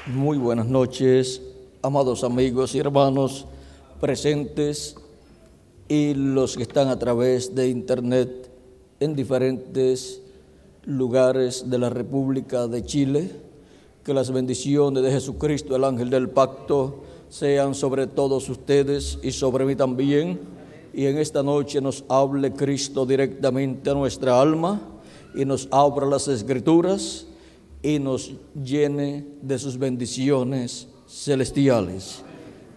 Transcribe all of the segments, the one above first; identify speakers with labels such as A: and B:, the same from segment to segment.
A: Muy buenas noches, amados amigos y hermanos presentes y los que están a través de internet en diferentes lugares de la República de Chile. Que las bendiciones de Jesucristo, el ángel del pacto, sean sobre todos ustedes y sobre mí también. Y en esta noche nos hable Cristo directamente a nuestra alma y nos abra las Escrituras y nos llene de sus bendiciones celestiales.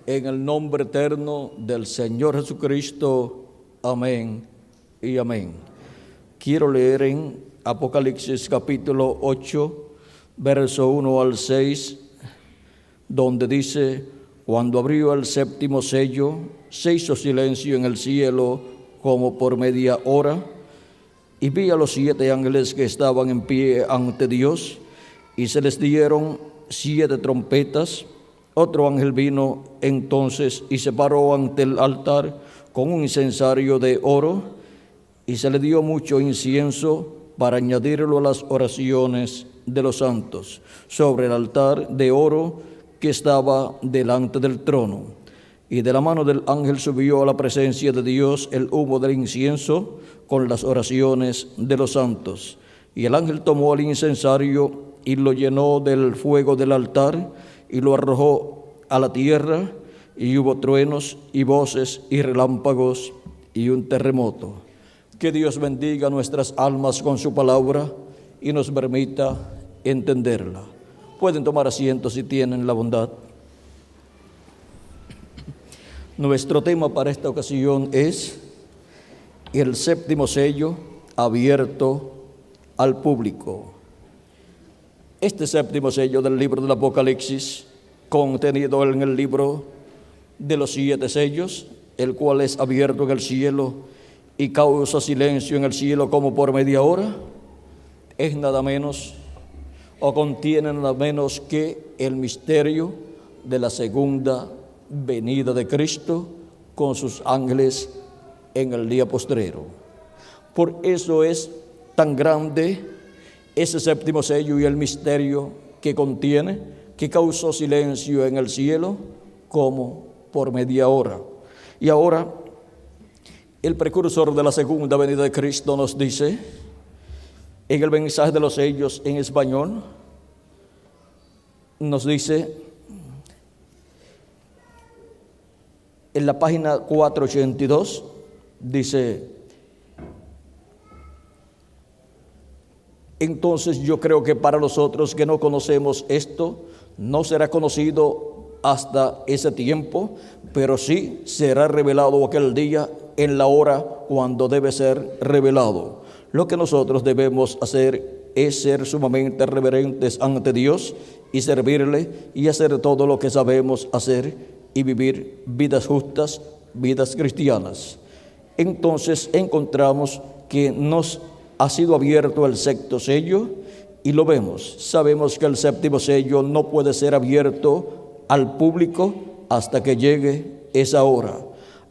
A: En el nombre eterno del Señor Jesucristo. Amén y amén. Quiero leer en Apocalipsis capítulo 8, verso 1 al 6, donde dice: cuando abrió el séptimo sello, se hizo silencio en el cielo como por media hora, y vi a los 7 ángeles que estaban en pie ante Dios, y se les dieron 7 trompetas. Otro ángel vino entonces y se paró ante el altar con un incensario de oro, y se le dio mucho incienso para añadirlo a las oraciones de los santos, sobre el altar de oro que estaba delante del trono. Y de la mano del ángel subió a la presencia de Dios el humo del incienso con las oraciones de los santos. Y el ángel tomó el incensario y lo llenó del fuego del altar y lo arrojó a la tierra, y hubo truenos y voces y relámpagos y un terremoto. Que Dios bendiga nuestras almas con su palabra y nos permita entenderla. Pueden tomar asiento si tienen la bondad. Nuestro tema para esta ocasión es el séptimo sello abierto al público. Este séptimo sello del libro del Apocalipsis, contenido en el libro de los 7 sellos, el cual es abierto en el cielo y causa silencio en el cielo como por media hora, es nada menos o contiene nada menos que el misterio de la segunda venida de Cristo con sus ángeles en el día postrero. Por eso es tan grande ese séptimo sello y el misterio que contiene, que causó silencio en el cielo como por media hora. Y ahora el precursor de la segunda venida de Cristo nos dice en el mensaje de los sellos en español, nos dice en la página 482, dice: entonces yo creo que para nosotros que no conocemos esto, no será conocido hasta ese tiempo, pero sí será revelado aquel día, en la hora cuando debe ser revelado. Lo que nosotros debemos hacer es ser sumamente reverentes ante Dios y servirle y hacer todo lo que sabemos hacer y vivir vidas justas, vidas cristianas. Entonces encontramos que nos ha sido abierto el sexto sello y lo vemos. Sabemos que el séptimo sello no puede ser abierto al público hasta que llegue esa hora.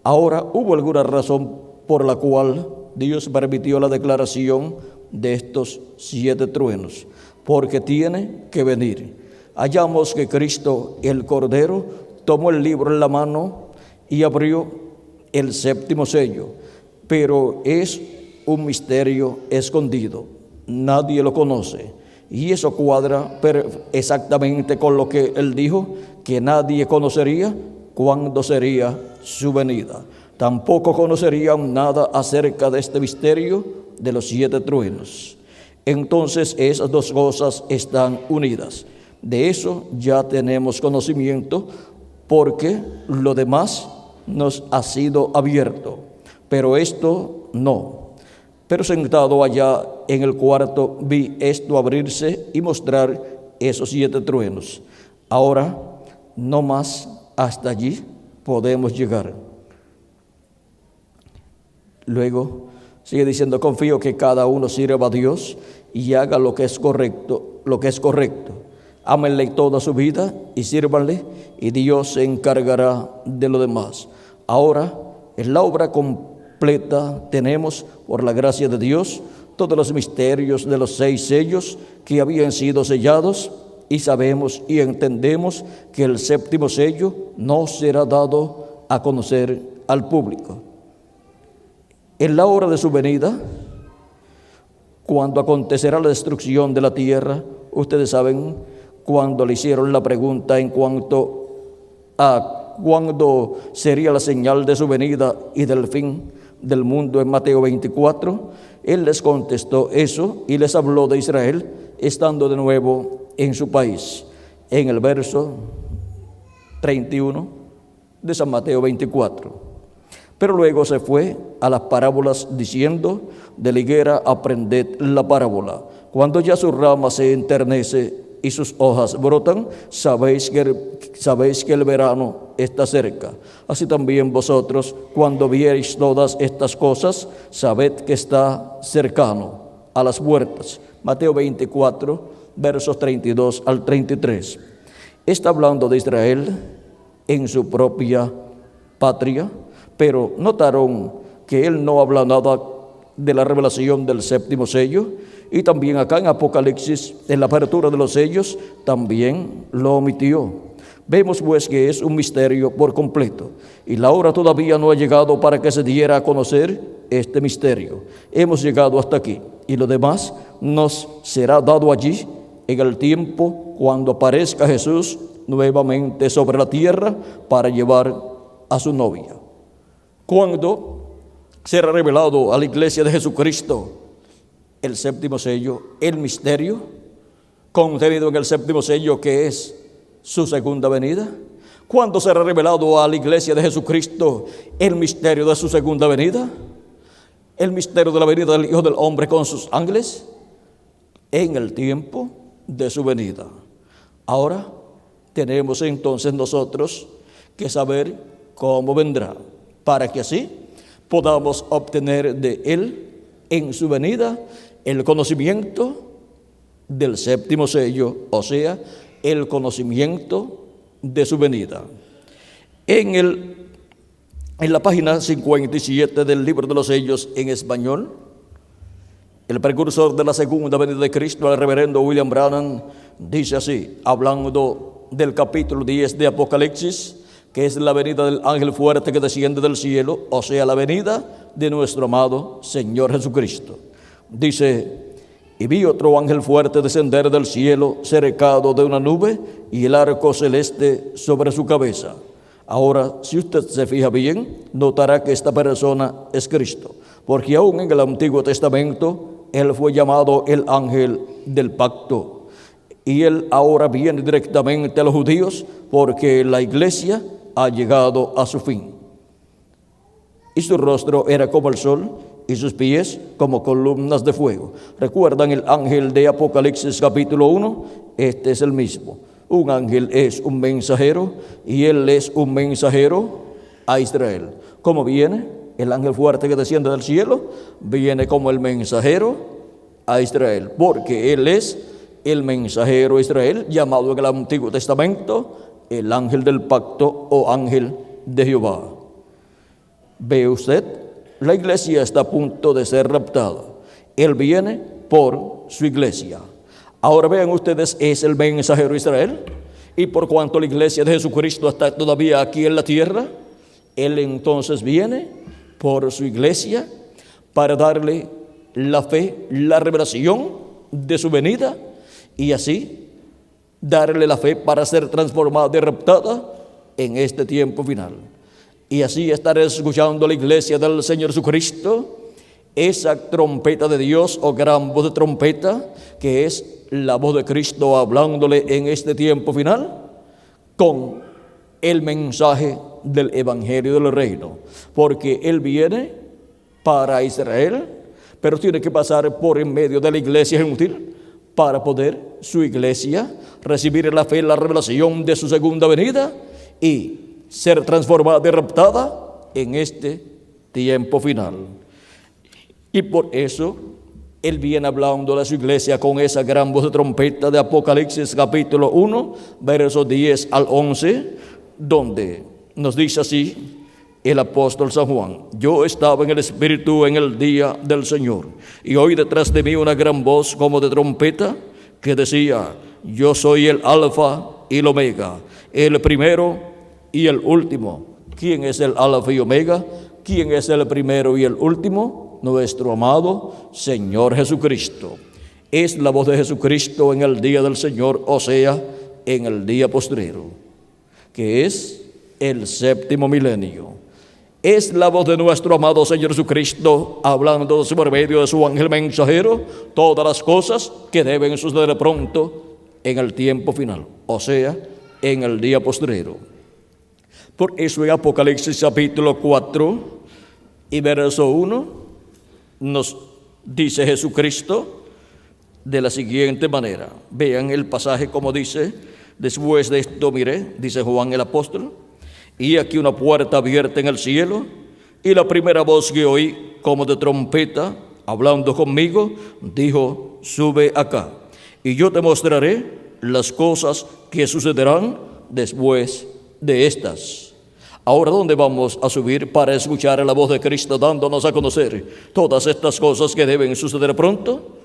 A: Ahora, ¿hubo alguna razón por la cual Dios permitió la declaración de estos 7 truenos? Porque tiene que venir. Hallamos que Cristo, el Cordero, tomó el libro en la mano y abrió el séptimo sello, pero es un misterio escondido, nadie lo conoce, y eso cuadra exactamente con lo que él dijo, que nadie conocería cuándo sería su venida. Tampoco conocerían nada acerca de este misterio de los 7 truenos. Entonces esas dos cosas están unidas. De eso ya tenemos conocimiento, porque lo demás nos ha sido abierto, pero esto no. Pero sentado allá en el cuarto vi esto abrirse y mostrar esos 7 truenos. Ahora, no más hasta allí podemos llegar. Luego sigue diciendo: confío que cada uno sirva a Dios y haga lo que es correcto, Ámenle toda su vida y sírvanle, y Dios se encargará de lo demás. Ahora, en la obra completa tenemos, por la gracia de Dios, todos los misterios de los 6 sellos que habían sido sellados, y sabemos y entendemos que el séptimo sello no será dado a conocer al público. En la hora de su venida, cuando acontecerá la destrucción de la tierra, ustedes saben, cuando le hicieron la pregunta en cuanto a cuándo sería la señal de su venida y del fin del mundo en Mateo 24, él les contestó eso y les habló de Israel estando de nuevo en su país, en el verso 31 de San Mateo 24. Pero luego se fue a las parábolas diciendo: de la higuera aprended la parábola. Cuando ya su rama se enternece y sus hojas brotan, sabéis que el verano está cerca. Así también vosotros, cuando viereis todas estas cosas, sabed que está cercano, a las puertas. Mateo 24, versos 32 al 33. Está hablando de Israel en su propia patria, pero notaron que él no habla nada de la revelación del séptimo sello, y también acá en Apocalipsis, en la apertura de los sellos, también lo omitió. Vemos pues que es un misterio por completo, y la hora todavía no ha llegado para que se diera a conocer este misterio. Hemos llegado hasta aquí, y lo demás nos será dado allí en el tiempo cuando aparezca Jesús nuevamente sobre la tierra para llevar a su novia. Cuando será revelado a la iglesia de Jesucristo el séptimo sello, el misterio contenido en el séptimo sello, que es su segunda venida. ¿Cuándo será revelado a la iglesia de Jesucristo el misterio de su segunda venida? El misterio de la venida del Hijo del Hombre con sus ángeles, en el tiempo de su venida. Ahora tenemos entonces nosotros que saber cómo vendrá, para que así podamos obtener de Él en su venida el conocimiento del séptimo sello, o sea, el conocimiento de su venida. En la página 57 del libro de los sellos en español, el precursor de la segunda venida de Cristo, el reverendo William Branham, dice así, hablando del capítulo 10 de Apocalipsis, que es la venida del ángel fuerte que desciende del cielo, o sea, la venida de nuestro amado Señor Jesucristo. Dice: y vi otro ángel fuerte descender del cielo, cercado de una nube, y el arco celeste sobre su cabeza. Ahora, si usted se fija bien, notará que esta persona es Cristo, porque aún en el Antiguo Testamento, Él fue llamado el ángel del pacto. Y Él ahora viene directamente a los judíos, porque la iglesia ha llegado a su fin. Y su rostro era como el sol, y sus pies como columnas de fuego. ¿Recuerdan el ángel de Apocalipsis capítulo 1? Este es el mismo. Un ángel es un mensajero, y él es un mensajero a Israel. ¿Cómo viene? El ángel fuerte que desciende del cielo viene como el mensajero a Israel, porque él es el mensajero a Israel, llamado en el Antiguo Testamento el ángel del pacto o ángel de Jehová. ¿Ve usted? La iglesia está a punto de ser raptada. Él viene por su iglesia. Ahora vean ustedes, es el mensajero de Israel, y por cuanto la iglesia de Jesucristo está todavía aquí en la tierra, Él entonces viene por su iglesia para darle la fe, la revelación de su venida, y así darle la fe para ser transformada y raptada en este tiempo final. Y así estaré escuchando la iglesia del Señor Jesucristo, esa trompeta de Dios o gran voz de trompeta, que es la voz de Cristo hablándole en este tiempo final, con el mensaje del evangelio del reino, porque Él viene para Israel, pero tiene que pasar por en medio de la iglesia gentil para poder su iglesia recibir la fe, la revelación de su segunda venida y ser transformada y raptada en este tiempo final. Y por eso Él viene hablando a su iglesia con esa gran voz de trompeta de Apocalipsis capítulo 1, versos 10 al 11, donde nos dice así el apóstol San Juan: yo estaba en el Espíritu en el día del Señor, y oí detrás de mí una gran voz como de trompeta que decía: yo soy el Alfa y el Omega, el primero y el último. ¿Quién es el Alfa y Omega? ¿Quién es el primero y el último? Nuestro amado Señor Jesucristo. Es la voz de Jesucristo en el día del Señor, o sea, en el día postrero, que es el séptimo milenio. Es la voz de nuestro amado Señor Jesucristo hablando por medio de su ángel mensajero todas las cosas que deben suceder pronto en el tiempo final, o sea, en el día postrero. Por eso en Apocalipsis capítulo 4 y verso 1 nos dice Jesucristo de la siguiente manera. Vean el pasaje como dice: después de esto miré, dice Juan el apóstol, y aquí una puerta abierta en el cielo, y la primera voz que oí como de trompeta hablando conmigo dijo: sube acá, y yo te mostraré las cosas que sucederán después de estas. Ahora, ¿dónde vamos a subir para escuchar la voz de Cristo dándonos a conocer todas estas cosas que deben suceder pronto?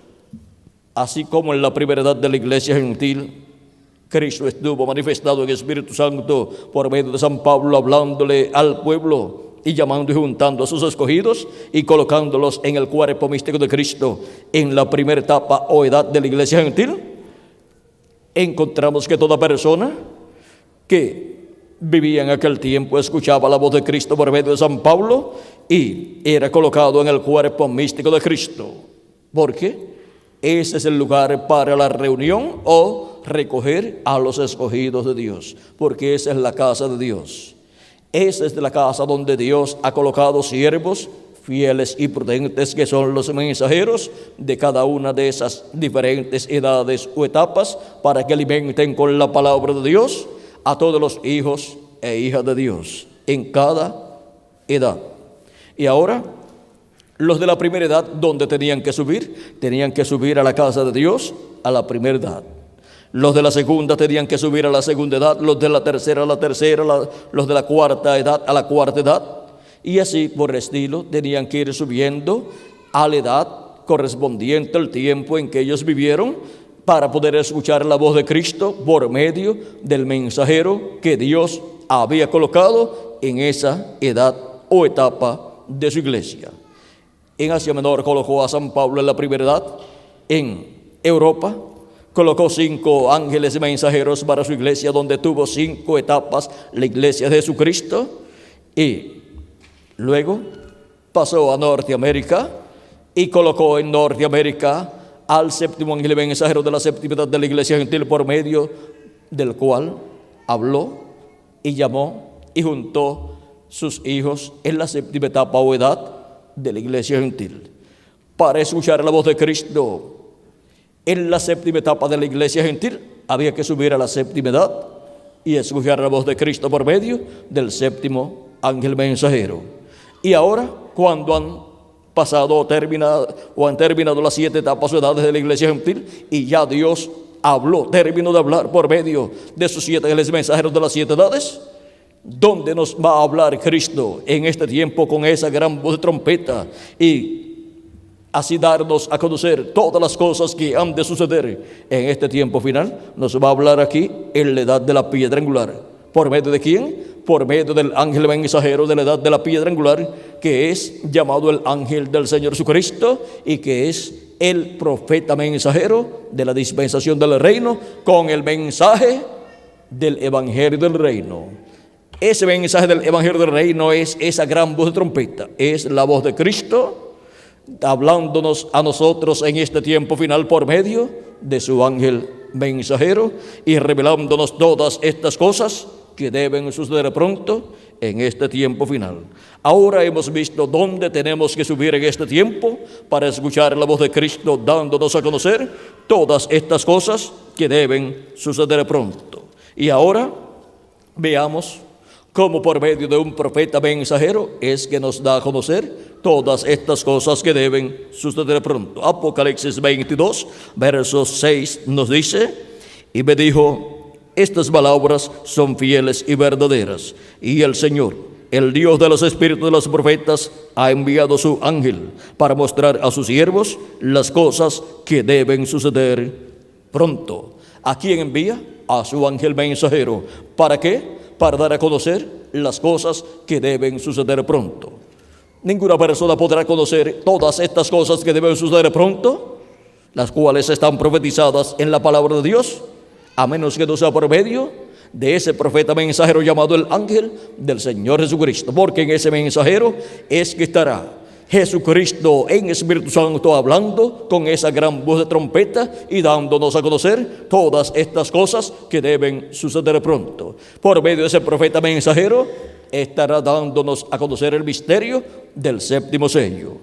A: Así como en la primera edad de la iglesia gentil, Cristo estuvo manifestado en Espíritu Santo por medio de San Pablo, hablándole al pueblo y llamando y juntando a sus escogidos y colocándolos en el cuerpo místico de Cristo. En la primera etapa o edad de la iglesia gentil, encontramos que toda persona que vivía en aquel tiempo escuchaba la voz de Cristo por medio de San Pablo y era colocado en el cuerpo místico de Cristo, porque ese es el lugar para la reunión o recoger a los escogidos de Dios, porque esa es la casa de Dios. Esa es la casa donde Dios ha colocado siervos fieles y prudentes, que son los mensajeros de cada una de esas diferentes edades o etapas, para que alimenten con la palabra de Dios a todos los hijos e hijas de Dios en cada edad. Y ahora, los de la primera edad, ¿dónde tenían que subir? Tenían que subir a la casa de Dios a la primera edad. Los de la segunda tenían que subir a la segunda edad, los de la tercera a la tercera, los de la cuarta edad a la cuarta edad, y así por el estilo tenían que ir subiendo a la edad correspondiente al tiempo en que ellos vivieron, para poder escuchar la voz de Cristo por medio del mensajero que Dios había colocado en esa edad o etapa de su iglesia. En Asia Menor colocó a San Pablo en la primera edad. En Europa colocó 5 ángeles mensajeros para su iglesia, donde tuvo 5 etapas la iglesia de Jesucristo. Y luego pasó a Norteamérica y colocó en Norteamérica al séptimo ángel mensajero de la séptima edad de la iglesia gentil, por medio del cual habló y llamó y juntó sus hijos en la séptima etapa o edad de la iglesia gentil. Para escuchar la voz de Cristo en la séptima etapa de la iglesia gentil, había que subir a la séptima edad y escuchar la voz de Cristo por medio del séptimo ángel mensajero. Y ahora, cuando han pasado o han terminado las 7 etapas o edades de la iglesia gentil, y ya Dios habló, terminó de hablar por medio de sus 7 ángeles mensajeros de las 7 edades, ¿dónde nos va a hablar Cristo en este tiempo con esa gran voz de trompeta y así darnos a conocer todas las cosas que han de suceder en este tiempo final? Nos va a hablar aquí en la edad de la piedra angular. ¿Por medio de quién? Por medio del ángel mensajero de la edad de la piedra angular, que es llamado el ángel del Señor Jesucristo y que es el profeta mensajero de la dispensación del reino, con el mensaje del evangelio del reino. Ese mensaje del evangelio del reino es esa gran voz de trompeta, es la voz de Cristo hablándonos a nosotros en este tiempo final por medio de su ángel mensajero y revelándonos todas estas cosas que deben suceder pronto en este tiempo final. Ahora hemos visto dónde tenemos que subir en este tiempo para escuchar la voz de Cristo dándonos a conocer todas estas cosas que deben suceder pronto. Y ahora veamos cómo por medio de un profeta mensajero es que nos da a conocer todas estas cosas que deben suceder pronto. Apocalipsis 22, verso 6 nos dice: y me dijo, estas palabras son fieles y verdaderas, y el Señor, el Dios de los espíritus de los profetas, ha enviado su ángel para mostrar a sus siervos las cosas que deben suceder pronto. ¿A quién envía? A su ángel mensajero. ¿Para qué? Para dar a conocer las cosas que deben suceder pronto. Ninguna persona podrá conocer todas estas cosas que deben suceder pronto, las cuales están profetizadas en la palabra de Dios, a menos que no sea por medio de ese profeta mensajero llamado el ángel del Señor Jesucristo, porque en ese mensajero es que estará Jesucristo en Espíritu Santo hablando con esa gran voz de trompeta y dándonos a conocer todas estas cosas que deben suceder pronto. Por medio de ese profeta mensajero estará dándonos a conocer el misterio del séptimo sello,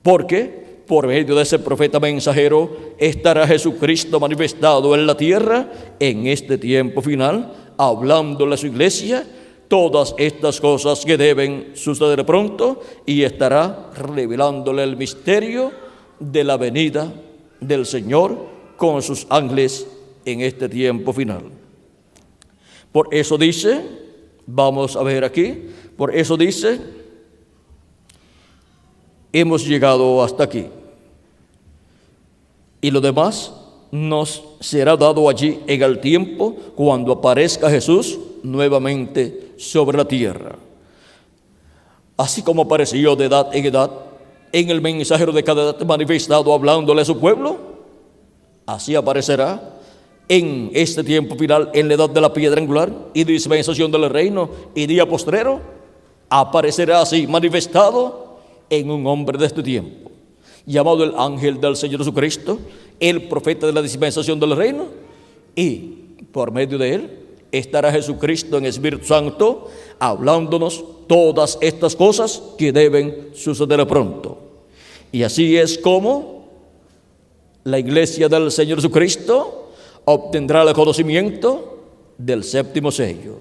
A: porque por medio de ese profeta mensajero estará Jesucristo manifestado en la tierra en este tiempo final, hablándole a su iglesia todas estas cosas que deben suceder pronto, y estará revelándole el misterio de la venida del Señor con sus ángeles en este tiempo final. Por eso dice, vamos a ver aquí, por eso dice, hemos llegado hasta aquí, y lo demás nos será dado allí en el tiempo cuando aparezca Jesús nuevamente sobre la tierra. Así como apareció de edad en edad en el mensajero de cada edad manifestado hablándole a su pueblo, así aparecerá en este tiempo final, en la edad de la piedra angular y dispensación del reino y día postrero, aparecerá así manifestado en un hombre de este tiempo, llamado el ángel del Señor Jesucristo, el profeta de la dispensación del reino, y por medio de él estará Jesucristo en Espíritu Santo hablándonos todas estas cosas que deben suceder pronto. Y así es como la iglesia del Señor Jesucristo obtendrá el conocimiento del séptimo sello.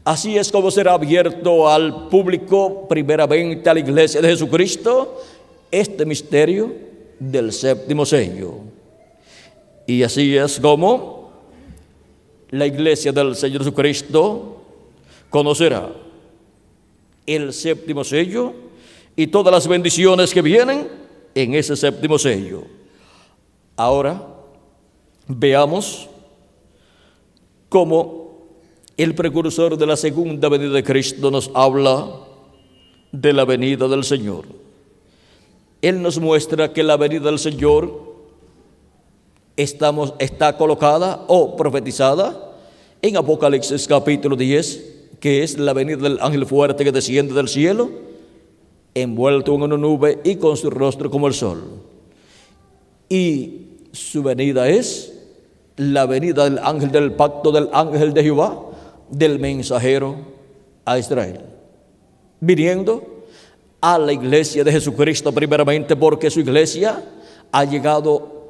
A: Así es como será abierto al público, primeramente a la iglesia de Jesucristo, este misterio del séptimo sello. Y así es como la iglesia del Señor Jesucristo conocerá el séptimo sello y todas las bendiciones que vienen en ese séptimo sello. Ahora veamos cómo el precursor de la segunda venida de Cristo nos habla de la venida del Señor. Él nos muestra que la venida del Señor está colocada o profetizada en Apocalipsis capítulo 10, que es la venida del ángel fuerte que desciende del cielo, envuelto en una nube y con su rostro como el sol. Y su venida es la venida del ángel del pacto, del ángel de Jehová, del mensajero a Israel, viniendo a la iglesia de Jesucristo primeramente, porque su iglesia ha llegado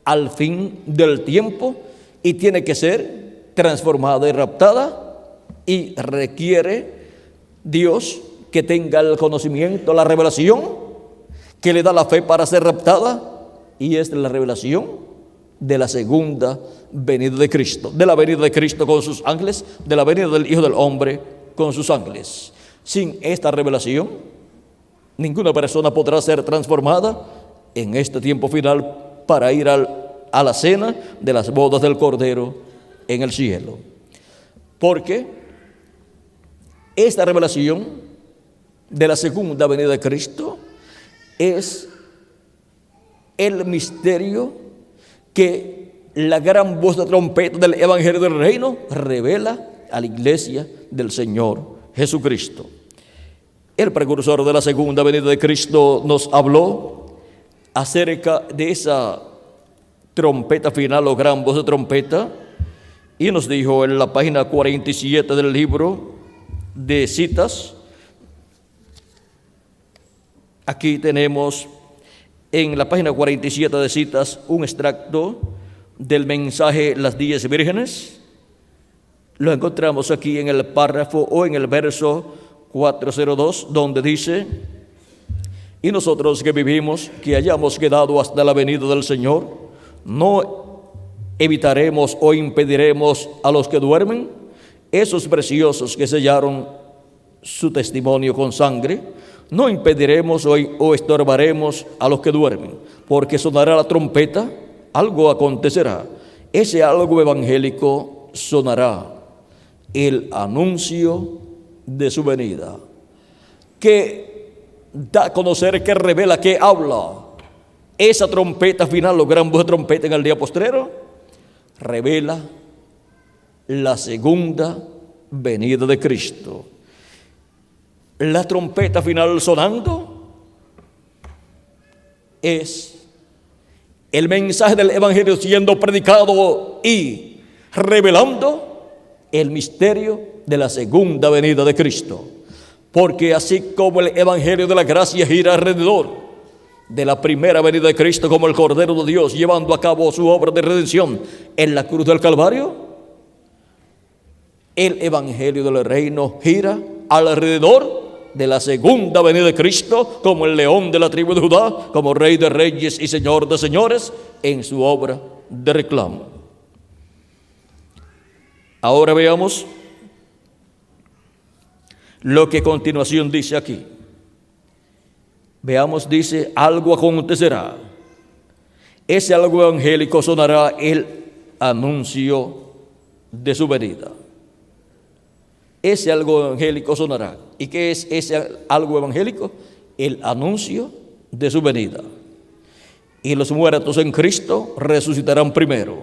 A: al fin del tiempo y tiene que ser transformada y raptada, y requiere Dios que tenga el conocimiento, la revelación que le da la fe para ser raptada, y es la revelación de la segunda venida de Cristo, de la venida de Cristo con sus ángeles, de la venida del Hijo del Hombre con sus ángeles. Sin esta revelación, ninguna persona podrá ser transformada en este tiempo final para ir a la cena de las bodas del Cordero en el cielo. Porque esta revelación de la segunda venida de Cristo es el misterio que la gran voz de trompeta del Evangelio del Reino revela a la iglesia del Señor Jesucristo. El precursor de la segunda venida de Cristo nos habló acerca de esa trompeta final o gran voz de trompeta, y nos dijo en la página 47 del libro de citas, aquí tenemos en la página 47 de citas un extracto del mensaje Las 10 Vírgenes. Lo encontramos aquí en el párrafo o en el verso 402, donde dice: y nosotros que vivimos, que hayamos quedado hasta la venida del Señor, no evitaremos o impediremos a los que duermen, esos preciosos que sellaron su testimonio con sangre, no impediremos o estorbaremos a los que duermen, porque sonará la trompeta, algo acontecerá, ese algo evangélico sonará el anuncio de su venida, que da a conocer, que revela, que habla. Esa trompeta final, los gran voz de trompeta en el día postrero, revela la segunda venida de Cristo. La trompeta final sonando es el mensaje del evangelio siendo predicado y revelando el misterio de la segunda venida de Cristo. Porque así como el evangelio de la gracia gira alrededor de la primera venida de Cristo como el Cordero de Dios llevando a cabo su obra de redención en la cruz del Calvario, el evangelio del reino gira alrededor de la segunda venida de Cristo como el león de la tribu de Judá, como Rey de reyes y Señor de señores en su obra de reclamo. Ahora veamos lo que a continuación dice aquí. Veamos, dice, algo acontecerá. Ese algo evangélico sonará el anuncio de su venida. Ese algo evangélico sonará. ¿Y qué es ese algo evangélico? El anuncio de su venida. Y los muertos en Cristo resucitarán primero.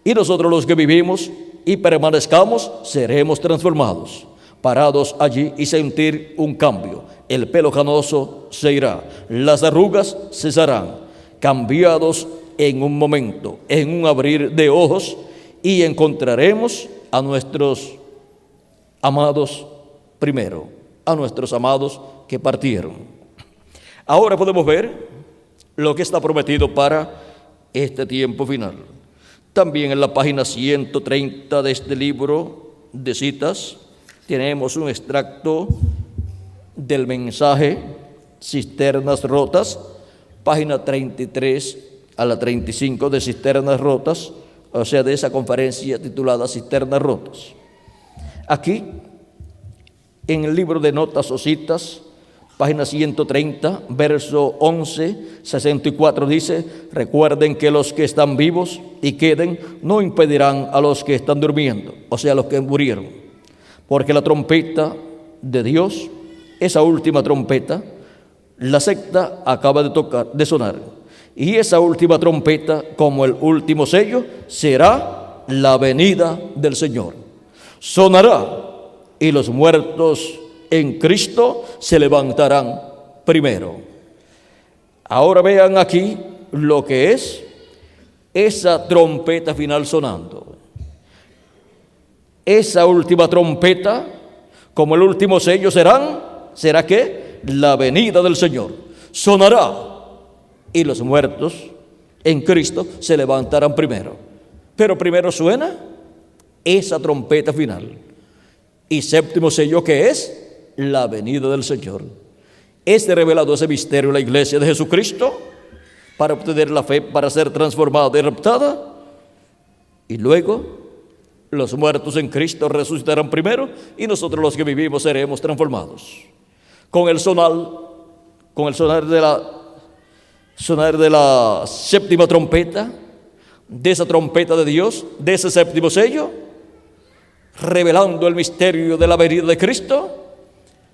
A: Y nosotros los que vivimos y permanezcamos seremos transformados, parados allí y sentir un cambio. El pelo canoso se irá, las arrugas cesarán, cambiados en un momento, en un abrir de ojos, y encontraremos a nuestros amados primero, a nuestros amados que partieron. Ahora podemos ver lo que está prometido para este tiempo final. También en la página 130 de este libro de citas tenemos un extracto del mensaje Cisternas Rotas, página 33 a la 35 de Cisternas Rotas, o sea, de esa conferencia titulada Cisternas Rotas. Aquí, en el libro de notas o citas, página 130, verso 11, 64 dice: recuerden que los que están vivos y queden no impedirán a los que están durmiendo, o sea, a los que murieron, porque la trompeta de Dios, esa última trompeta, la sexta acaba de sonar, y esa última trompeta, como el último sello, será la venida del Señor. Sonará y los muertos en Cristo se levantarán primero. Ahora vean aquí lo que es esa trompeta final sonando. Esa última trompeta, como el último sello, será que la venida del Señor. Sonará y los muertos en Cristo se levantarán primero. Pero primero suena esa trompeta final. Y séptimo sello, que es la venida del Señor. Revelado ese misterio en la iglesia de Jesucristo para obtener la fe, para ser transformada y raptada, y luego los muertos en Cristo resucitarán primero y nosotros los que vivimos seremos transformados. Con el sonar de la séptima trompeta, de esa trompeta de Dios, de ese séptimo sello, revelando el misterio de la venida de Cristo,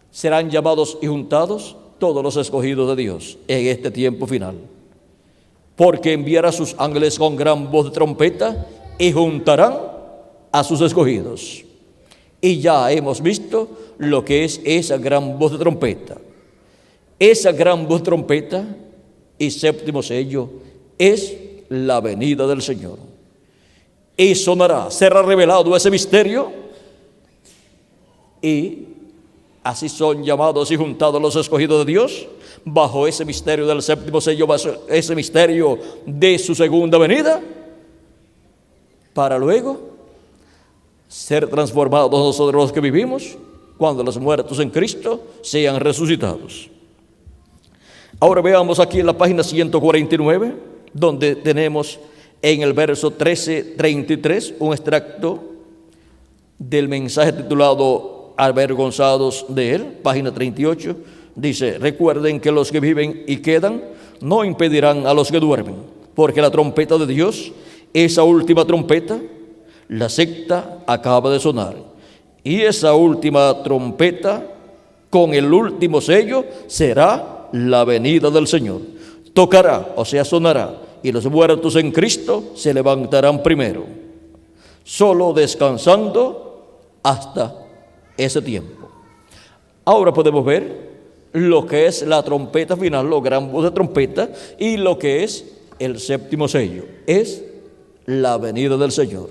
A: serán llamados y juntados todos los escogidos de Dios en este tiempo final. Porque enviará a sus ángeles con gran voz de trompeta y juntarán a sus escogidos. Y ya hemos visto lo que es esa gran voz de trompeta. Esa gran voz de trompeta y séptimo sello es la venida del Señor. Y sonará, será revelado ese misterio, y así son llamados y juntados los escogidos de Dios bajo ese misterio del séptimo sello, bajo ese misterio de su segunda venida, para luego ser transformados nosotros los que vivimos cuando los muertos en Cristo sean resucitados. Ahora veamos aquí en la página 149, donde tenemos en el verso 13:33 un extracto del mensaje titulado Avergonzados de él, página 38. Dice: recuerden que los que viven y quedan no impedirán a los que duermen, porque la trompeta de Dios esa última trompeta, la sexta acaba de sonar. Y esa última trompeta, con el último sello, será la venida del Señor. Tocará, o sea, sonará, y los muertos en Cristo se levantarán primero, solo descansando hasta ese tiempo. Ahora podemos ver lo que es la trompeta final, los gran voz de trompeta, y lo que es el séptimo sello, es la venida del Señor.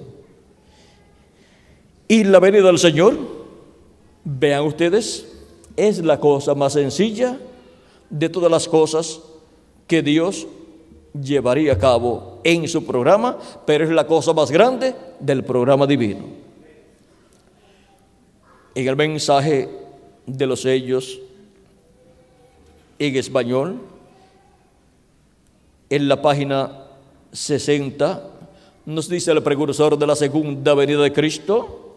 A: Y la venida del Señor, vean ustedes, es la cosa más sencilla de todas las cosas que Dios llevaría a cabo en su programa, pero es la cosa más grande del programa divino. En el mensaje de los sellos en español, en la página 60, nos dice el precursor de la segunda venida de Cristo,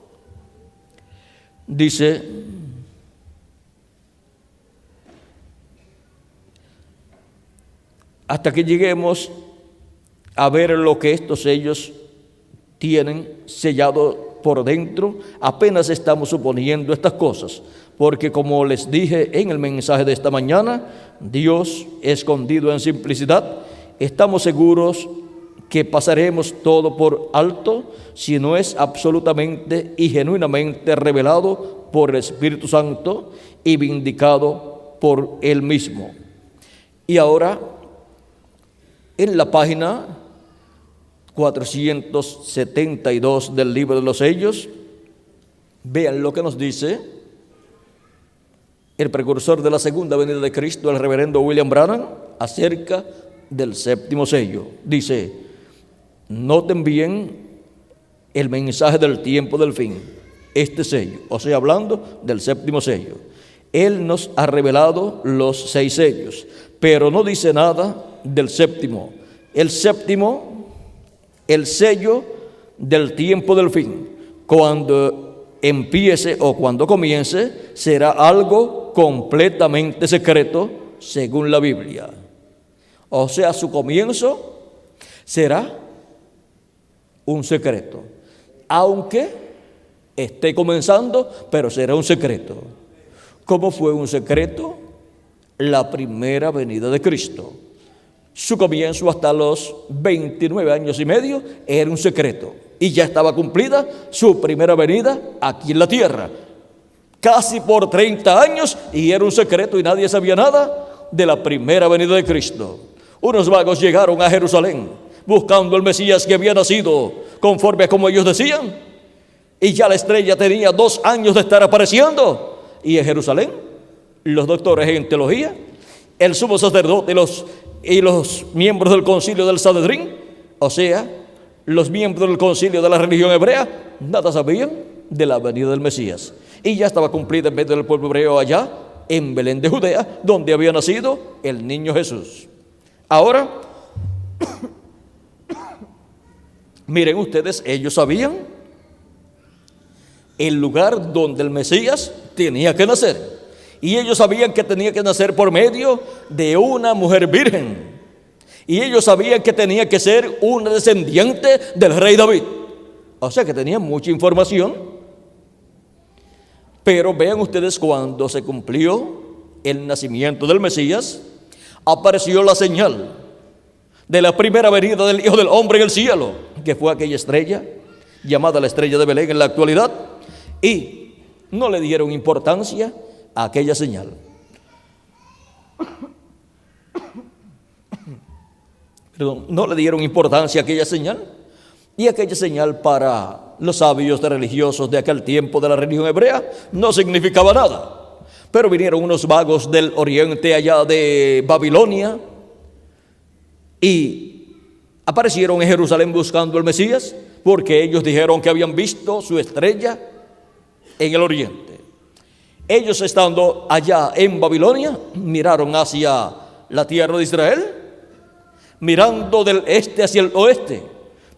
A: dice: hasta que lleguemos a ver lo que estos sellos tienen sellado por dentro, apenas estamos suponiendo estas cosas, porque como les dije en el mensaje de esta mañana, Dios escondido en simplicidad, estamos seguros que pasaremos todo por alto si no es absolutamente y genuinamente revelado por el Espíritu Santo y vindicado por Él mismo. Y ahora, en la página 472 del libro de los sellos, vean lo que nos dice el precursor de la segunda venida de Cristo, el reverendo William Branham, acerca del séptimo sello. Dice: noten bien el mensaje del tiempo del fin, este sello, o sea, hablando del séptimo sello. Él nos ha revelado los 6 sellos, pero no dice nada del séptimo. El séptimo, el sello del tiempo del fin, cuando empiece o cuando comience, será algo completamente secreto según la Biblia. O sea, su comienzo será un secreto, aunque esté comenzando, pero será un secreto. ¿Cómo fue un secreto la primera venida de Cristo? Su comienzo hasta los 29 años y medio era un secreto, y ya estaba cumplida su primera venida aquí en la tierra, casi por 30 años, y era un secreto y nadie sabía nada de la primera venida de Cristo. Unos vagos llegaron a Jerusalén buscando el Mesías que había nacido conforme a como ellos decían, y ya la estrella tenía 2 años de estar apareciendo. Y en Jerusalén, los doctores en teología, el sumo sacerdote y los miembros del concilio del Sanedrín, o sea, los miembros del concilio de la religión hebrea, nada sabían de la venida del Mesías. Y ya estaba cumplida en medio del pueblo hebreo allá en Belén de Judea, donde había nacido el niño Jesús. Ahora, miren ustedes, ellos sabían el lugar donde el Mesías tenía que nacer. Y ellos sabían que tenía que nacer por medio de una mujer virgen. Y ellos sabían que tenía que ser una descendiente del rey David. O sea que tenían mucha información. Pero vean ustedes, cuando se cumplió el nacimiento del Mesías, apareció la señal de la primera venida del Hijo del Hombre en el cielo, que fue aquella estrella llamada la estrella de Belén en la actualidad, y no le dieron importancia a aquella señal. No le dieron importancia a aquella señal, y aquella señal para los sabios religiosos de aquel tiempo de la religión hebrea no significaba nada. Pero vinieron unos vagos del oriente, allá de Babilonia, y aparecieron en Jerusalén buscando al Mesías, porque ellos dijeron que habían visto su estrella en el oriente. Ellos, estando allá en Babilonia, miraron hacia la tierra de Israel, mirando del este hacia el oeste,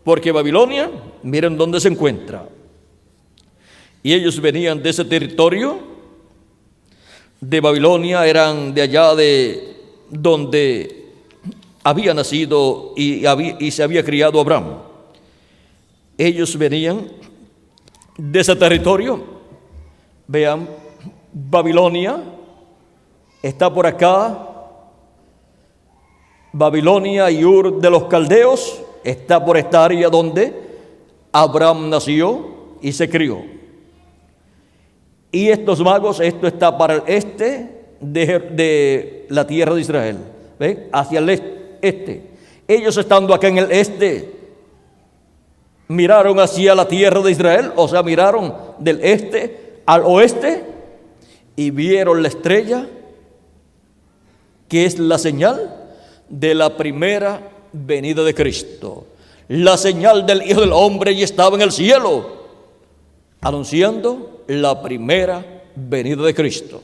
A: porque Babilonia, miren dónde se encuentra. Y ellos venían de ese territorio de Babilonia, eran de allá de donde había nacido y se había criado Abraham. ellos venían de ese territorio. Vean, Babilonia está por acá. Babilonia y Ur de los Caldeos está por esta área donde Abraham nació y se crió. Y estos magos, esto está para el este de la tierra de Israel. ¿Ven? Hacia el este. Ellos estando acá en el este, miraron hacia la tierra de Israel, o sea, miraron del este al oeste y vieron la estrella, que es la señal de la primera venida de Cristo. La señal del Hijo del Hombre ya estaba en el cielo, anunciando la primera venida de Cristo.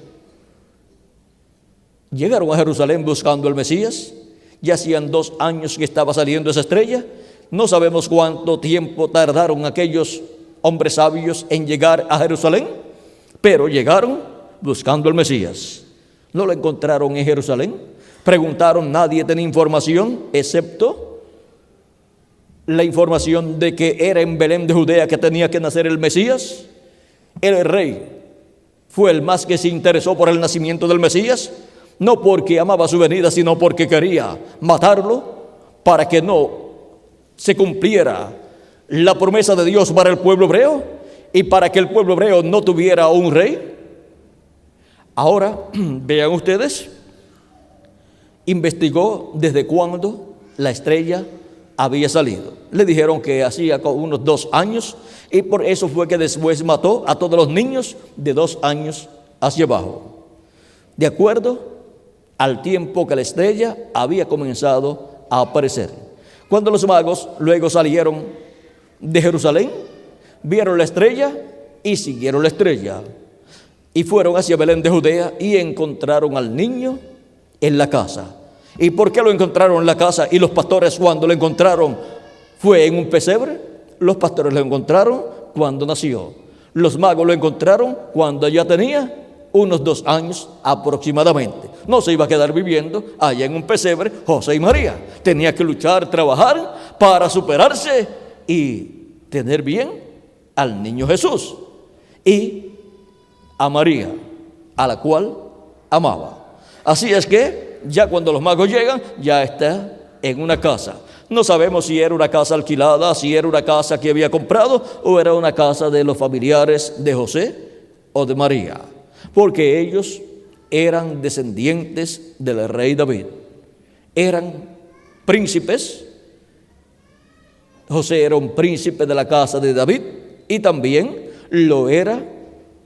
A: Llegaron a Jerusalén buscando al Mesías. Ya hacían 2 años que estaba saliendo esa estrella. No sabemos cuánto tiempo tardaron aquellos hombres sabios en llegar a Jerusalén, pero llegaron buscando al Mesías. No lo encontraron en Jerusalén. Preguntaron, nadie tenía información, excepto la información de que era en Belén de Judea que tenía que nacer el Mesías. El rey fue el más que se interesó por el nacimiento del Mesías, no porque amaba su venida, sino porque quería matarlo para que no se cumpliera la promesa de Dios para el pueblo hebreo y para que el pueblo hebreo no tuviera un rey. Ahora, vean ustedes, investigó desde cuándo la estrella había salido. Le dijeron que hacía unos 2 años y por eso fue que después mató a todos los niños de 2 años hacia abajo, de acuerdo al tiempo que la estrella había comenzado a aparecer. Cuando los magos luego salieron de Jerusalén, vieron la estrella y siguieron la estrella y fueron hacia Belén de Judea y encontraron al niño en la casa. ¿Y por qué lo encontraron en la casa? Y los pastores, cuando lo encontraron, fue en un pesebre. Los pastores lo encontraron cuando nació. Los magos lo encontraron cuando ya tenía unos 2 años aproximadamente. No se iba a quedar viviendo allá en un pesebre José y María. Tenía que luchar, trabajar para superarse y tener bien al niño Jesús y a María, a la cual amaba. Así es que ya cuando los magos llegan, ya está en una casa. No sabemos si era una casa alquilada, si era una casa que había comprado o era una casa de los familiares de José o de María, porque ellos eran descendientes del rey David, eran príncipes. José era un príncipe de la casa de David y también lo era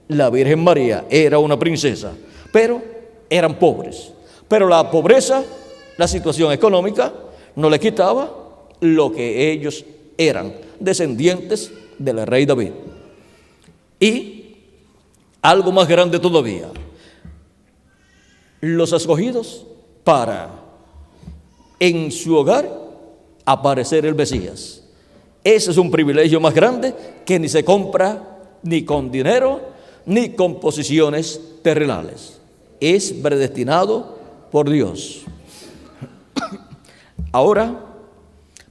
A: la Virgen María, era una princesa, pero eran pobres. Pero la pobreza, la situación económica, no le quitaba lo que ellos eran, descendientes del rey David. Y algo más grande todavía, los escogidos para en su hogar aparecer el Mesías. Ese es un privilegio más grande que ni se compra ni con dinero ni con posiciones terrenales. Es predestinado por Dios. Ahora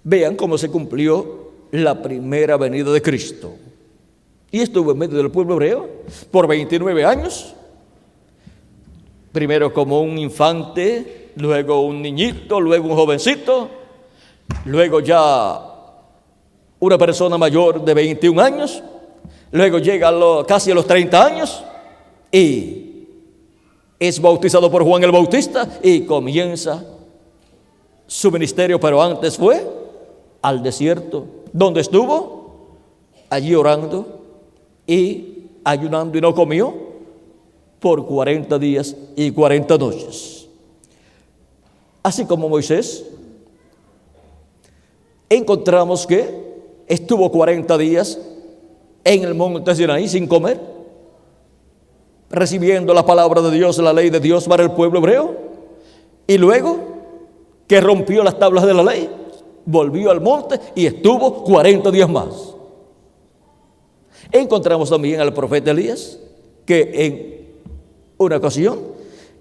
A: vean cómo se cumplió la primera venida de Cristo. Y estuvo en medio del pueblo hebreo por 29 años. Primero como un infante, luego un niñito, luego un jovencito, luego ya una persona mayor de 21 años, luego llega casi a los 30 años y es bautizado por Juan el Bautista y comienza su ministerio, pero antes fue al desierto, donde estuvo allí orando y ayunando y no comió por 40 días y 40 noches. Así como Moisés, encontramos que estuvo 40 días en el monte Sinaí sin comer, recibiendo la palabra de Dios, la ley de Dios para el pueblo hebreo, y luego que rompió las tablas de la ley, volvió al monte y estuvo 40 días más. Encontramos también al profeta Elías, que en una ocasión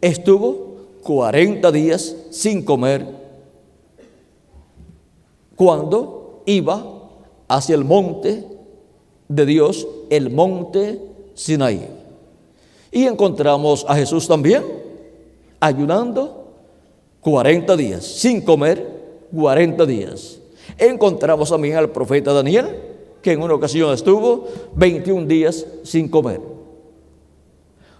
A: estuvo 40 días sin comer cuando iba hacia el monte de Dios, el monte Sinaí. Y encontramos a Jesús también ayunando 40 días, sin comer 40 días. Encontramos también al profeta Daniel, que en una ocasión estuvo 21 días sin comer.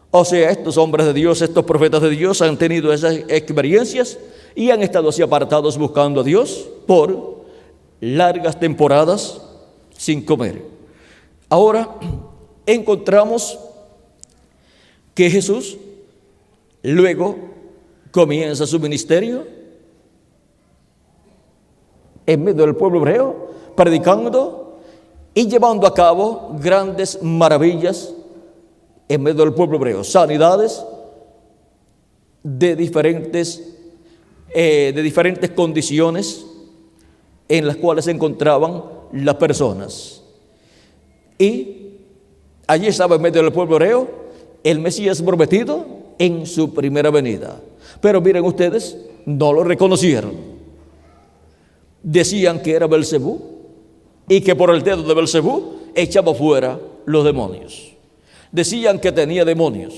A: O sea, estos hombres de Dios, estos profetas de Dios han tenido esas experiencias y han estado así apartados buscando a Dios por largas temporadas sin comer. Ahora encontramos que Jesús luego comienza su ministerio en medio del pueblo hebreo, predicando y llevando a cabo grandes maravillas en medio del pueblo hebreo, sanidades de diferentes condiciones en las cuales se encontraban las personas. Y allí estaba en medio del pueblo hebreo el Mesías prometido en su primera venida. Pero miren ustedes, no lo reconocieron. Decían que era Belcebú y que por el dedo de Belcebú echaba fuera los demonios. Decían que tenía demonios,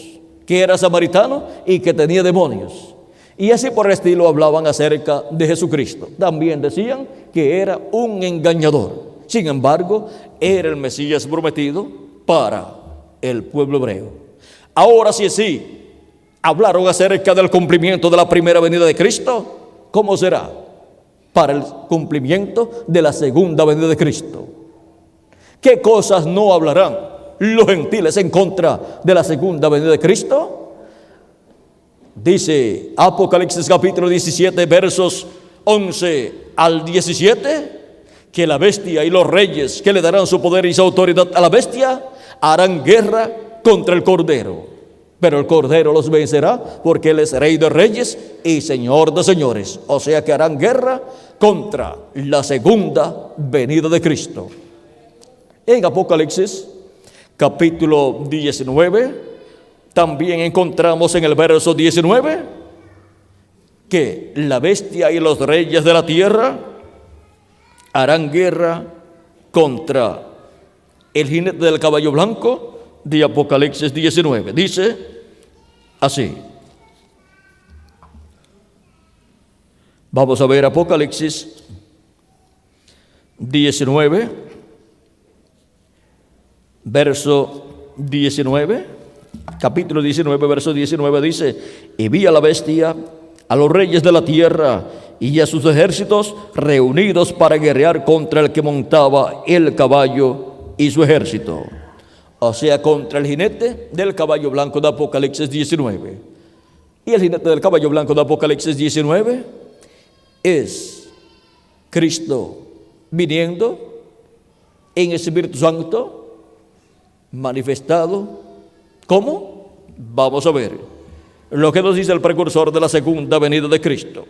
A: que era samaritano y que tenía demonios. Y así por el estilo hablaban acerca de Jesucristo. También decían que era un engañador. Sin embargo, era el Mesías prometido para el pueblo hebreo. Ahora sí, hablaron acerca del cumplimiento de la primera venida de Cristo. ¿Cómo será? Para el cumplimiento de la segunda venida de Cristo. ¿Qué cosas no hablarán los gentiles en contra de la segunda venida de Cristo? Dice Apocalipsis capítulo 17, versos 11 al 17, que la bestia y los reyes que le darán su poder y su autoridad a la bestia harán guerra contra el Cordero. Pero el Cordero los vencerá porque Él es Rey de reyes y Señor de señores. O sea que harán guerra contra la segunda venida de Cristo. En Apocalipsis capítulo 19, también encontramos en el verso 19 que la bestia y los reyes de la tierra harán guerra contra el jinete del caballo blanco de Apocalipsis 19. Dice así. Vamos a ver Apocalipsis 19, verso 19, capítulo 19, verso 19, dice: y vi a la bestia, a los reyes de la tierra y a sus ejércitos reunidos para guerrear contra el que montaba el caballo y su ejército. O sea, contra el jinete del caballo blanco de Apocalipsis 19. Y el jinete del caballo blanco de Apocalipsis 19 es Cristo viniendo en Espíritu Santo, manifestado. ¿Cómo? Vamos a ver lo que nos dice el precursor de la segunda venida de Cristo.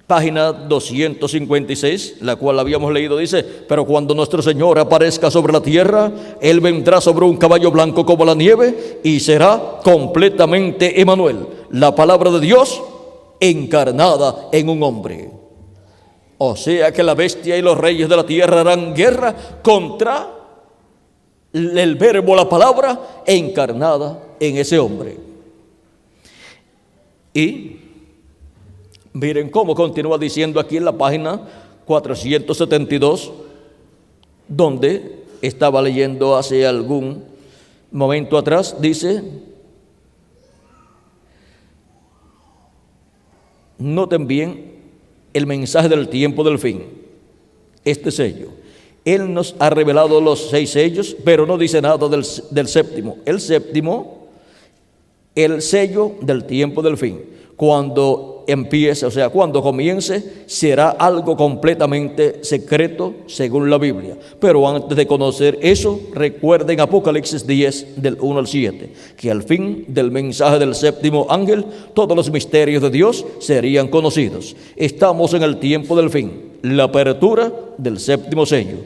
A: Página 256, la cual habíamos leído, dice: pero cuando nuestro Señor aparezca sobre la tierra, Él vendrá sobre un caballo blanco como la nieve y será completamente Emmanuel, la palabra de Dios encarnada en un hombre. O sea que la bestia y los reyes de la tierra harán guerra contra el verbo, la palabra encarnada en ese hombre. Y miren cómo continúa diciendo aquí en la página 472, donde estaba leyendo hace algún momento atrás. Dice: noten bien el mensaje del tiempo del fin, este sello. Él nos ha revelado los 6 sellos, pero no dice nada del séptimo. El séptimo, el sello del tiempo del fin. Cuando empiece, o sea, cuando comience, será algo completamente secreto según la Biblia. Pero antes de conocer eso, recuerden Apocalipsis 10 del 1 al 7, que al fin del mensaje del séptimo ángel, todos los misterios de Dios serían conocidos. Estamos en el tiempo del fin, la apertura del séptimo sello.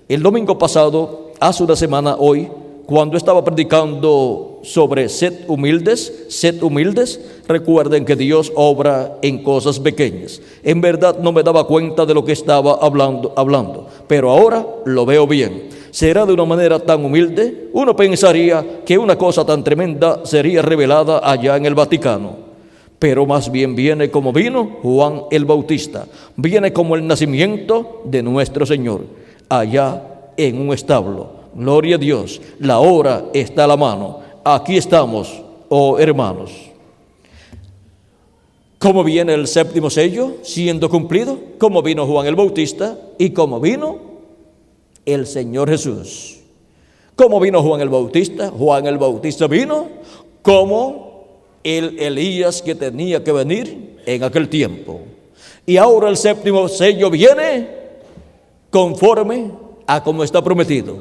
A: El domingo pasado, hace una semana hoy, cuando estaba predicando sobre sed humildes, recuerden que Dios obra en cosas pequeñas. En verdad no me daba cuenta de lo que estaba hablando, pero ahora lo veo bien. Será de una manera tan humilde, uno pensaría que una cosa tan tremenda sería revelada allá en el Vaticano. Pero más bien viene como vino Juan el Bautista, viene como el nacimiento de nuestro Señor, allá en un establo. Gloria a Dios, la hora está a la mano. Aquí estamos, oh hermanos. ¿Cómo viene el séptimo sello siendo cumplido? Como vino Juan el Bautista y como vino el Señor Jesús. ¿Cómo vino Juan el Bautista? Juan el Bautista vino como el Elías que tenía que venir en aquel tiempo. Y ahora el séptimo sello viene conforme a como está prometido.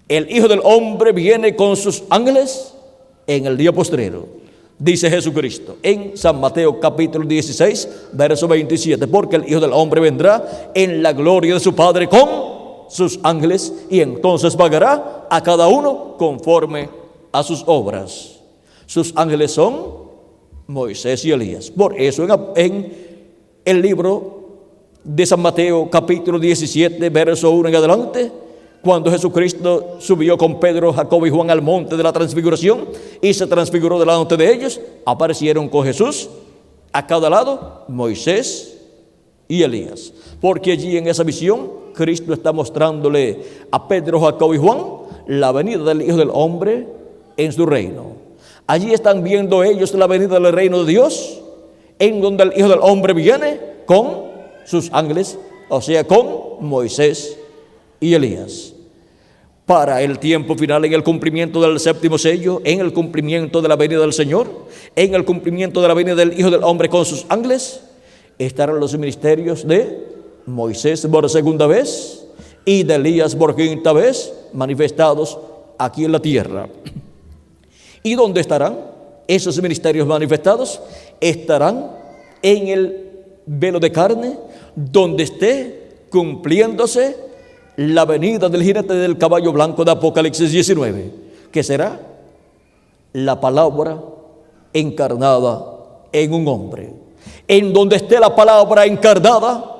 A: El Hijo del Hombre viene con sus ángeles en el día postrero, dice Jesucristo en San Mateo capítulo 16, verso 27, porque el Hijo del Hombre vendrá en la gloria de su Padre con sus ángeles y entonces pagará a cada uno conforme a sus obras. Sus ángeles son Moisés y Elías. Por eso en el libro de San Mateo capítulo 17, verso 1 en adelante, cuando Jesucristo subió con Pedro, Jacobo y Juan al monte de la transfiguración y se transfiguró delante de ellos, aparecieron con Jesús a cada lado Moisés y Elías. Porque allí en esa visión Cristo está mostrándole a Pedro, Jacobo y Juan la venida del Hijo del Hombre en su reino. Allí están viendo ellos la venida del reino de Dios, en donde el Hijo del Hombre viene con sus ángeles, o sea, con Moisés y Elías. Para el tiempo final, en el cumplimiento del séptimo sello, en el cumplimiento de la venida del Señor, en el cumplimiento de la venida del Hijo del Hombre con sus ángeles, estarán los ministerios de Moisés por segunda vez y de Elías por quinta vez manifestados aquí en la tierra. ¿Y dónde estarán esos ministerios manifestados? Estarán en el velo de carne, donde esté cumpliéndose la venida del jinete del caballo blanco de Apocalipsis 19, que será la palabra encarnada en un hombre. En donde esté la palabra encarnada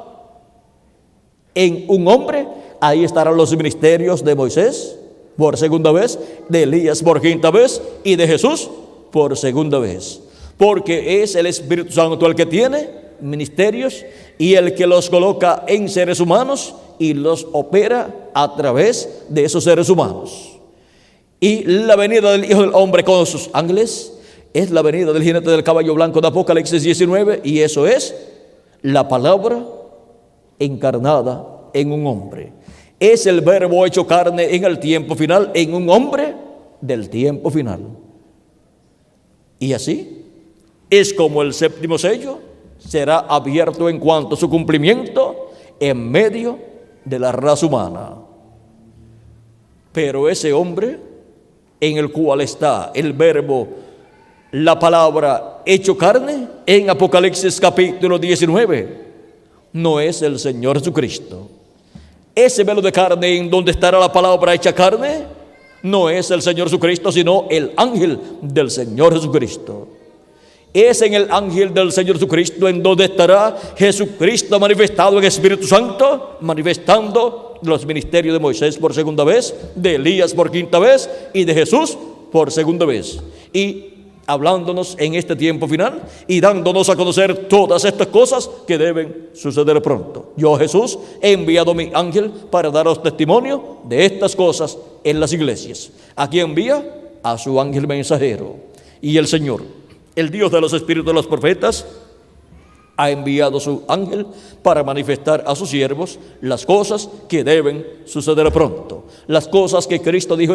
A: en un hombre, ahí estarán los ministerios de Moisés por segunda vez, de Elías por quinta vez y de Jesús por segunda vez. Porque es el Espíritu Santo el que tiene ministerios y el que los coloca en seres humanos y los opera a través de esos seres humanos. Y la venida del Hijo del Hombre con sus ángeles es la venida del jinete del caballo blanco de Apocalipsis 19, y eso es la palabra encarnada en un hombre. Es el verbo hecho carne en el tiempo final, en un hombre del tiempo final. Y así es como el séptimo sello será abierto en cuanto a su cumplimiento en medio de la raza humana. Pero ese hombre en el cual está el verbo, la palabra hecho carne, en Apocalipsis capítulo 19, no es el Señor Jesucristo. Ese velo de carne en donde estará la palabra hecha carne no es el Señor Jesucristo, sino el ángel del Señor Jesucristo. Es en el ángel del Señor Jesucristo en donde estará Jesucristo manifestado en Espíritu Santo, manifestando los ministerios de Moisés por segunda vez, de Elías por quinta vez y de Jesús por segunda vez. Y hablándonos en este tiempo final y dándonos a conocer todas estas cosas que deben suceder pronto. Yo, Jesús, he enviado mi ángel para daros testimonio de estas cosas en las iglesias. Aquí envía a su ángel mensajero. Y el Señor, el Dios de los espíritus de los profetas, ha enviado su ángel para manifestar a sus siervos las cosas que deben suceder pronto. Las cosas que Cristo dijo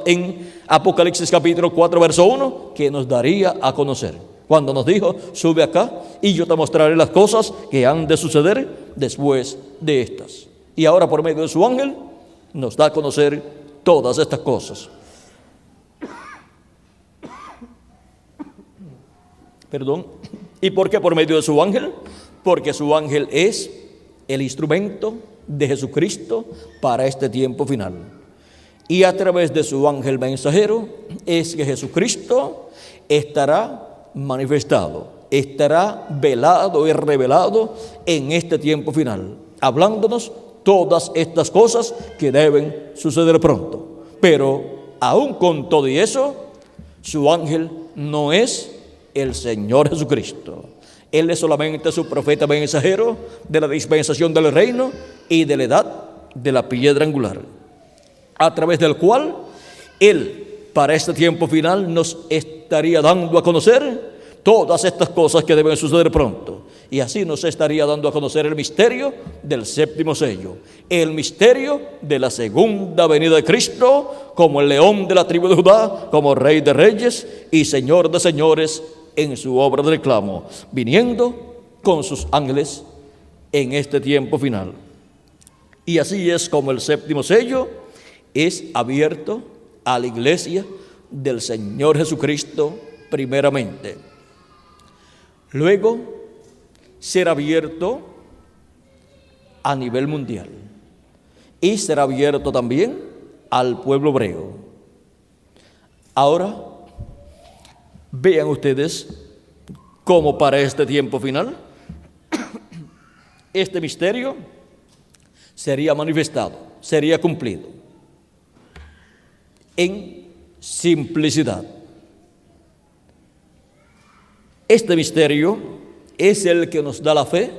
A: en Apocalipsis capítulo 4, verso 1, que nos daría a conocer. Cuando nos dijo, sube acá y yo te mostraré las cosas que han de suceder después de estas. Y ahora por medio de su ángel nos da a conocer todas estas cosas. Perdón. ¿Y por qué por medio de su ángel? Porque su ángel es el instrumento de Jesucristo para este tiempo final. y a través de su ángel mensajero es que Jesucristo estará manifestado, estará velado y revelado en este tiempo final, hablándonos todas estas cosas que deben suceder pronto. Pero aún con todo y eso, su ángel no es el Señor Jesucristo. Él es solamente su profeta mensajero de la dispensación del reino y de la edad de la piedra angular, a través del cual Él, para este tiempo final, nos estaría dando a conocer todas estas cosas que deben suceder pronto. Y así nos estaría dando a conocer el misterio del séptimo sello, el misterio de la segunda venida de Cristo, como el león de la tribu de Judá, como Rey de reyes y Señor de señores en su obra de reclamo, viniendo con sus ángeles en este tiempo final. Y así es como el séptimo sello es abierto a la iglesia del Señor Jesucristo primeramente. Luego será abierto a nivel mundial y será abierto también al pueblo hebreo. Ahora, vean ustedes cómo para este tiempo final este misterio sería manifestado, sería cumplido en simplicidad. Este misterio es el que nos da la fe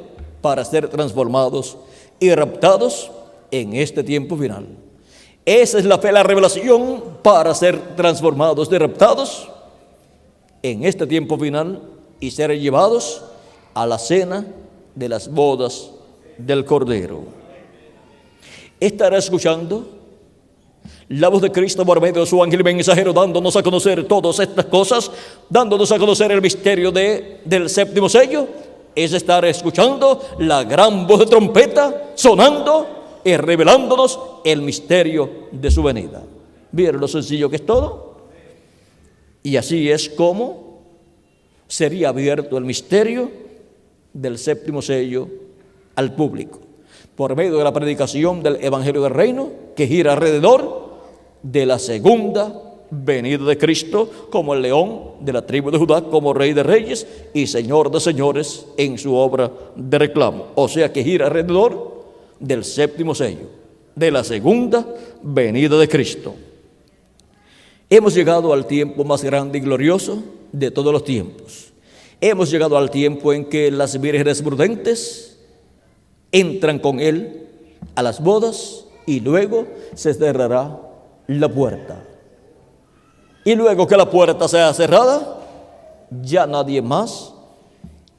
A: para ser transformados y raptados en este tiempo final. Esa es la fe, la revelación para ser transformados y raptados en este tiempo final y ser llevados a la cena de las bodas del Cordero. Estará escuchando la voz de Cristo por medio de su ángel mensajero, dándonos a conocer todas estas cosas, dándonos a conocer el misterio del séptimo sello. Es estar escuchando la gran voz de trompeta sonando y revelándonos el misterio de su venida. ¿Vieron lo sencillo que es todo? Y así es como sería abierto el misterio del séptimo sello al público, por medio de la predicación del Evangelio del Reino, que gira alrededor de la segunda venida de Cristo, como el león de la tribu de Judá, como Rey de reyes y Señor de señores en su obra de reclamo. O sea que gira alrededor del séptimo sello, de la segunda venida de Cristo. Hemos llegado al tiempo más grande y glorioso de todos los tiempos. Hemos llegado al tiempo en que las vírgenes prudentes entran con Él a las bodas y luego se cerrará la puerta. Y luego que la puerta sea cerrada, ya nadie más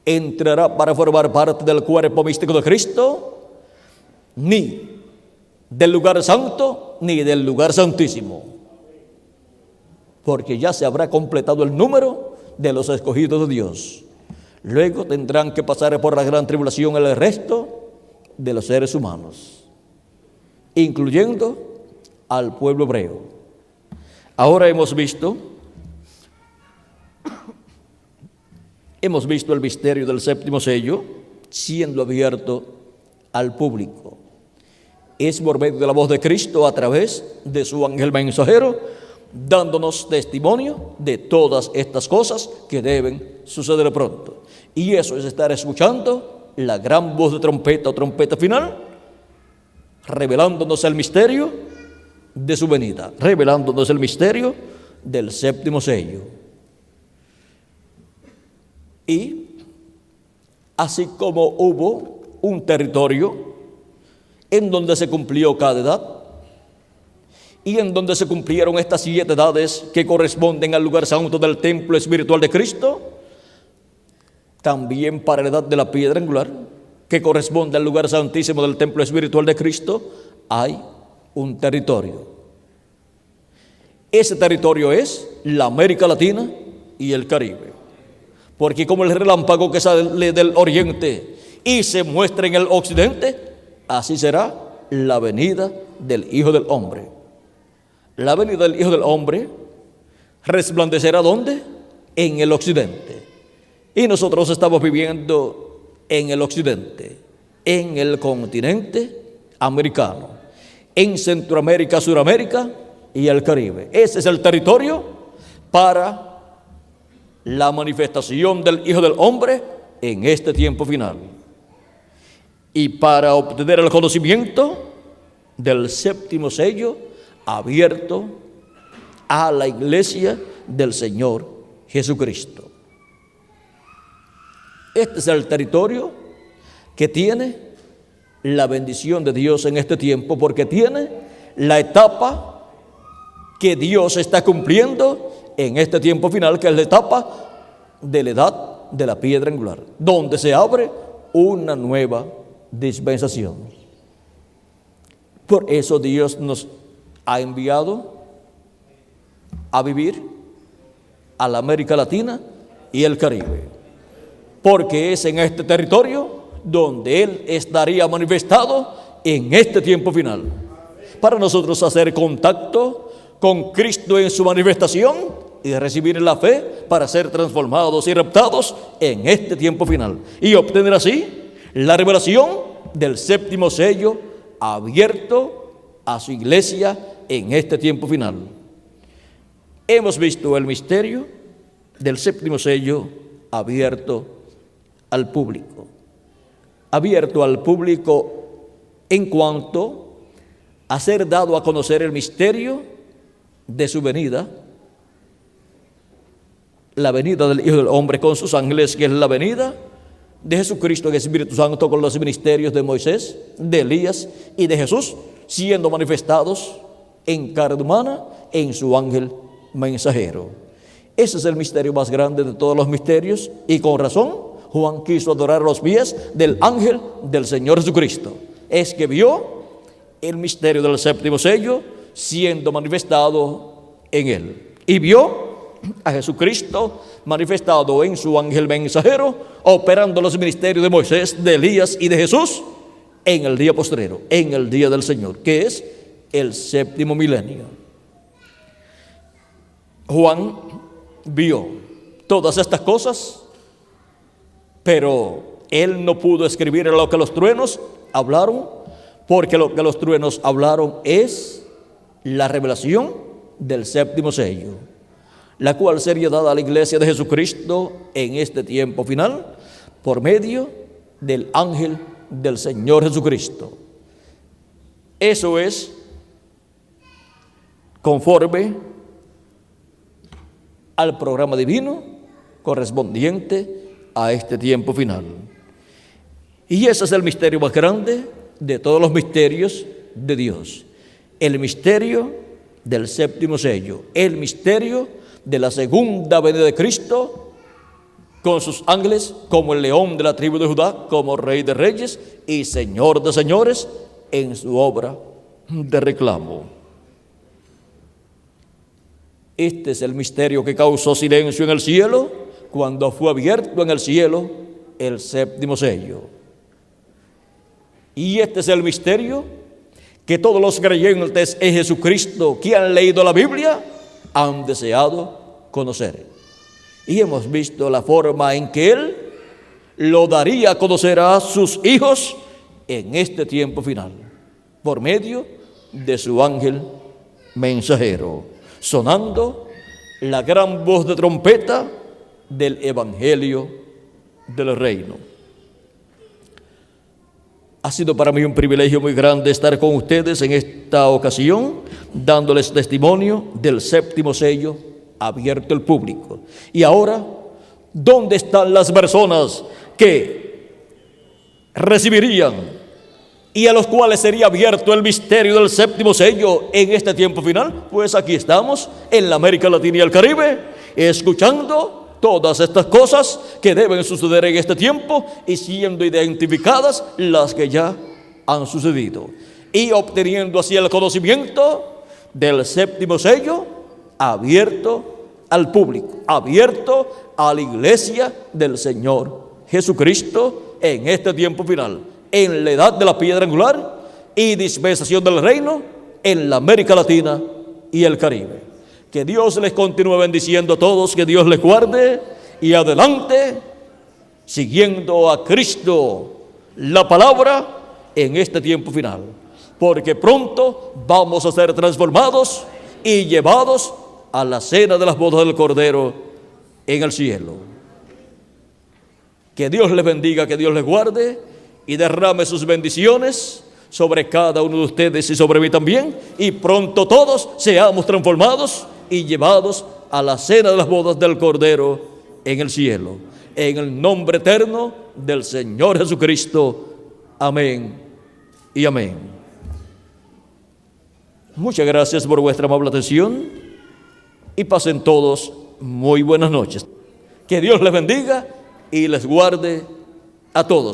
A: entrará para formar parte del cuerpo místico de Cristo, ni del lugar santo, ni del lugar santísimo, porque ya se habrá completado el número de los escogidos de Dios. Luego tendrán que pasar por la gran tribulación el resto de los seres humanos, incluyendo al pueblo hebreo. Ahora hemos visto el misterio del séptimo sello siendo abierto al público. Es por medio de la voz de Cristo a través de su ángel mensajero, dándonos testimonio de todas estas cosas que deben suceder pronto. Y eso es estar escuchando la gran voz de trompeta o trompeta final, revelándonos el misterio de su venida, revelándonos el misterio del séptimo sello. Y así como hubo un territorio en donde se cumplió cada edad y en donde se cumplieron estas 7 edades que corresponden al lugar santo del templo espiritual de Cristo, también para la edad de la piedra angular, que corresponde al lugar santísimo del templo espiritual de Cristo, hay un territorio. Ese territorio es la América Latina y el Caribe, porque como el relámpago que sale del oriente y se muestra en el occidente, así será la venida del Hijo del Hombre. La venida del Hijo del Hombre resplandecerá ¿dónde? En el occidente. Y nosotros estamos viviendo en el occidente, en el continente americano, en Centroamérica, Suramérica y el Caribe. Ese es el territorio para la manifestación del Hijo del Hombre en este tiempo final. Y para obtener el conocimiento del séptimo sello abierto a la iglesia del Señor Jesucristo. Este es el territorio que tiene la bendición de Dios en este tiempo, porque tiene la etapa que Dios está cumpliendo en este tiempo final, que es la etapa de la edad de la piedra angular, donde se abre una nueva dispensación. Por eso Dios nos ha enviado a vivir a la América Latina y el Caribe, porque es en este territorio donde Él estaría manifestado en este tiempo final, para nosotros hacer contacto con Cristo en su manifestación y recibir la fe para ser transformados y raptados en este tiempo final, y obtener así la revelación del séptimo sello abierto a su iglesia en este tiempo final. Hemos visto el misterio del séptimo sello abierto al público. Abierto al público en cuanto a ser dado a conocer el misterio de su venida, la venida del Hijo del Hombre con sus ángeles, que es la venida de Jesucristo en el Espíritu Santo con los ministerios de Moisés, de Elías y de Jesús, siendo manifestados en carne humana en su ángel mensajero. Ese es el misterio más grande de todos los misterios, y con razón Juan quiso adorar los pies del ángel del Señor Jesucristo. Es que vio el misterio del séptimo sello siendo manifestado en él, y vio a Jesucristo manifestado en su ángel mensajero, operando los ministerios de Moisés, de Elías y de Jesús en el día postrero, en el día del Señor, que es el séptimo milenio. Juan vio todas estas cosas, pero él no pudo escribir lo que los truenos hablaron, porque lo que los truenos hablaron es la revelación del séptimo sello, la cual sería dada a la iglesia de Jesucristo en este tiempo final por medio del ángel del Señor Jesucristo. Eso es conforme al programa divino correspondiente a este tiempo final. Y ese es el misterio más grande de todos los misterios de Dios, el misterio del séptimo sello, el misterio de la segunda venida de Cristo con sus ángeles como el león de la tribu de Judá, como Rey de reyes y Señor de señores en su obra de reclamo. Este es el misterio que causó silencio en el cielo cuando fue abierto en el cielo el séptimo sello. Y este es el misterio que todos los creyentes en Jesucristo que han leído la Biblia han deseado conocer. Y hemos visto la forma en que Él lo daría a conocer a sus hijos en este tiempo final, por medio de su ángel mensajero, sonando la gran voz de trompeta del Evangelio del Reino. Ha sido para mí un privilegio muy grande estar con ustedes en esta ocasión, dándoles testimonio del séptimo sello abierto al público. Y ahora, ¿dónde están las personas que recibirían y a los cuales sería abierto el misterio del séptimo sello en este tiempo final? Pues aquí estamos en la América Latina y el Caribe, escuchando todas estas cosas que deben suceder en este tiempo y siendo identificadas las que ya han sucedido, y obteniendo así el conocimiento del séptimo sello abierto al público, abierto a la iglesia del Señor Jesucristo en este tiempo final, en la edad de la piedra angular y dispensación del reino en la América Latina y el Caribe. Que Dios les continúe bendiciendo a todos, que Dios les guarde, y adelante, siguiendo a Cristo, la palabra, en este tiempo final, porque pronto vamos a ser transformados y llevados a la cena de las bodas del Cordero en el cielo. Que Dios les bendiga, que Dios les guarde y derrame sus bendiciones sobre cada uno de ustedes y sobre mí también, y pronto todos seamos transformados y llevados a la cena de las bodas del Cordero en el cielo. En el nombre eterno del Señor Jesucristo. Amén y amén. Muchas gracias por vuestra amable atención y pasen todos muy buenas noches. Que Dios les bendiga y les guarde a todos.